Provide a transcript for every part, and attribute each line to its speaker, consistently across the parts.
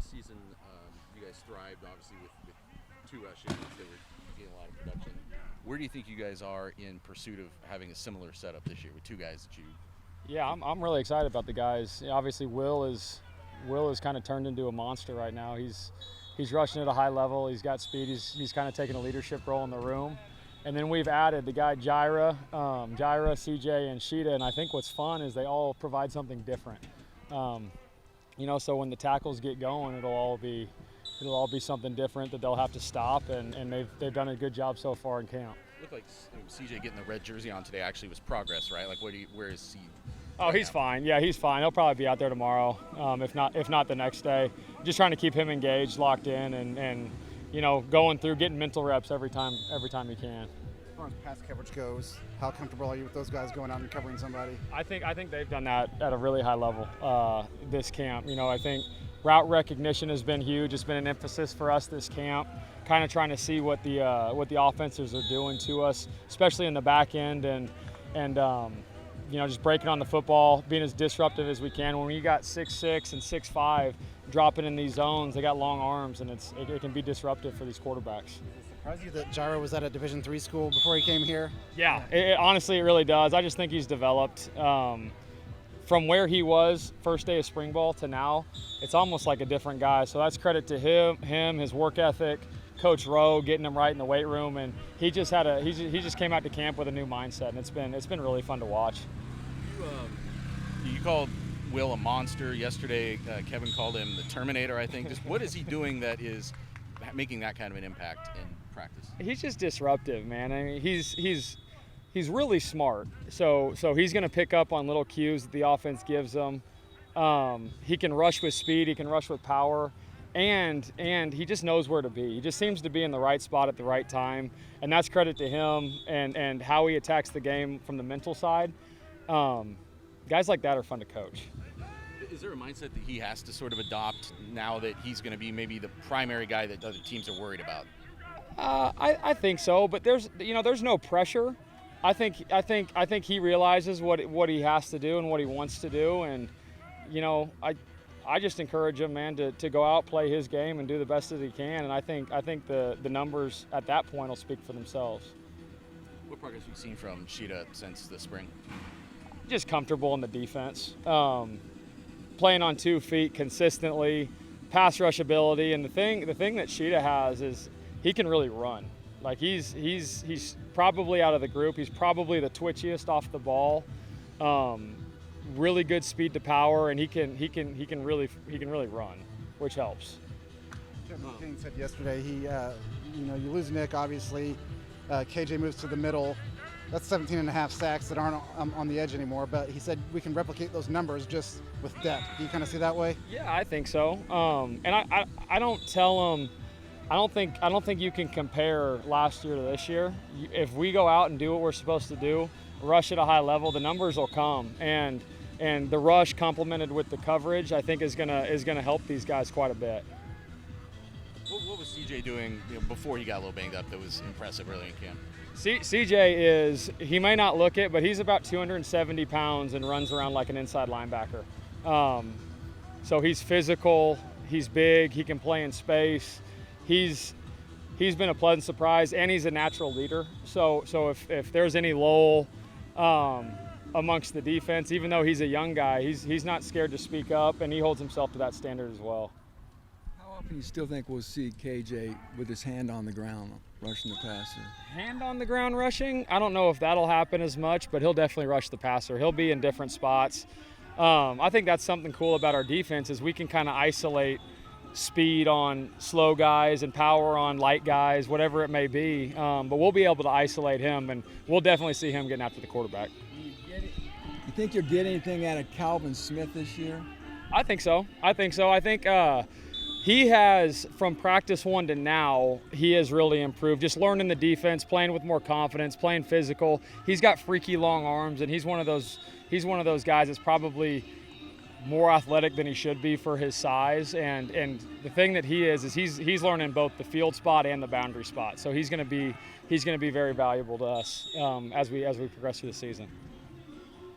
Speaker 1: last season, you guys thrived, obviously, with two rushes that were getting a lot of production. Where do you think you guys are in pursuit of having a similar setup this year with two guys that you?
Speaker 2: Yeah, I'm really excited about the guys. Obviously, Will is kind of turned into a monster right now. He's rushing at a high level. He's got speed. He's kind of taking a leadership role in the room. And then we've added the guy Jira, CJ, and Sheeta. And I think what's fun is they all provide something different. So when the tackles get going, it'll all be something different that they'll have to stop. And they've done a good job so far in camp.
Speaker 1: It looked like CJ getting the red jersey on today actually was progress, right? Like, where is he?
Speaker 2: Oh, he's fine. Yeah, he's fine. He'll probably be out there tomorrow, if not the next day. Just trying to keep him engaged, locked in, and going through, getting mental reps every time he can.
Speaker 3: As far as pass coverage goes, how comfortable are you with those guys going out and covering somebody?
Speaker 2: I think they've done that at a really high level this camp. I think route recognition has been huge. It's been an emphasis for us this camp, kind of trying to see what the offenses are doing to us, especially in the back end, and just breaking on the football, being as disruptive as we can. When you got 6'6" and 6'5", dropping in these zones, they got long arms, and it can be disruptive for these quarterbacks.
Speaker 3: Does it surprise you that Jira was at a Division III school before he came here?
Speaker 2: Yeah, honestly, it really does. I just think he's developed. From where he was first day of spring ball to now, it's almost like a different guy. So that's credit to him, his work ethic, Coach Rowe getting him right in the weight room, and he just came out to camp with a new mindset, and it's been really fun to watch.
Speaker 1: You called Will a monster yesterday. Kevin called him the Terminator, I think. Just what is he doing that is making that kind of an impact in practice?
Speaker 2: He's just disruptive, man. I mean, he's really smart. So he's going to pick up on little cues that the offense gives him. He can rush with speed. He can rush with power. And he just knows where to be. He just seems to be in the right spot at the right time. And that's credit to him and how he attacks the game from the mental side. Guys like that are fun to coach.
Speaker 1: Is there a mindset that he has to sort of adopt now that he's going to be maybe the primary guy that other teams are worried about?
Speaker 2: I think so, but there's no pressure. I think he realizes what he has to do and what he wants to do, and I just encourage him, man, to go out, play his game, and do the best that he can. And I think the numbers at that point will speak for themselves.
Speaker 1: What progress have you seen from Sheeta since the spring?
Speaker 2: Just comfortable in the defense, playing on 2 feet consistently, pass rush ability, and the thing that Sheeta has is he can really run. Like he's probably out of the group. He's probably the twitchiest off the ball. Really good speed to power, and he can really run, which helps.
Speaker 3: Jim King said yesterday you lose Nick, obviously. KJ moves to the middle. That's 17.5 sacks that aren't on the edge anymore. But he said we can replicate those numbers just with depth. Do you kind of see that way?
Speaker 2: Yeah, I think so. And I don't tell him. I don't think you can compare last year to this year. If we go out and do what we're supposed to do, rush at a high level, the numbers will come. And the rush complemented with the coverage, I think is gonna help these guys quite a bit.
Speaker 1: What was CJ doing before he got a little banged up that was impressive early in camp?
Speaker 2: CJ he may not look it, but he's about 270 pounds and runs around like an inside linebacker. So he's physical, he's big, he can play in space. He's been a pleasant surprise, and he's a natural leader. So if there's any lull amongst the defense, even though he's a young guy, he's not scared to speak up, and he holds himself to that standard as well.
Speaker 4: How often do you still think we'll see KJ with his hand on the ground rushing the passer?
Speaker 2: Hand on the ground rushing? I don't know if that'll happen as much, but he'll definitely rush the passer. He'll be in different spots. I think that's something cool about our defense is we can kind of isolate speed on slow guys and power on light guys, whatever it may be. But we'll be able to isolate him, and we'll definitely see him getting after the quarterback.
Speaker 4: You think you'll get anything out of Calvin Smith this year?
Speaker 2: I think so. I think he has, from practice 1 to now, he has really improved. Just learning the defense, playing with more confidence, playing physical. He's got freaky long arms, and he's one of those guys that's probably more athletic than he should be for his size. And the thing that he is he's learning both the field spot and the boundary spot. So he's going to be very valuable to us as we progress through the season.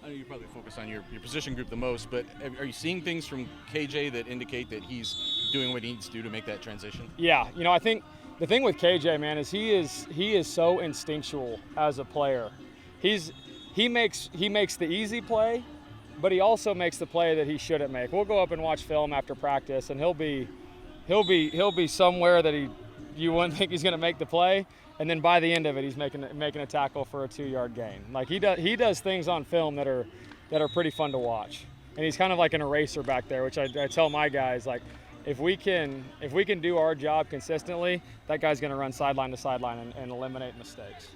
Speaker 1: I know you probably focus on your position group the most, but are you seeing things from KJ that indicate that he's doing what he needs to do to make that transition?
Speaker 2: Yeah, I think the thing with KJ, man, is he is so instinctual as a player. He makes the easy play, but he also makes the play that he shouldn't make. We'll go up and watch film after practice, and he'll be somewhere that you wouldn't think he's going to make the play, and then by the end of it, he's making a tackle for a 2-yard gain. Like he does things on film that are pretty fun to watch, and he's kind of like an eraser back there, which I tell my guys, like, if we can do our job consistently, that guy's going to run sideline to sideline and eliminate mistakes.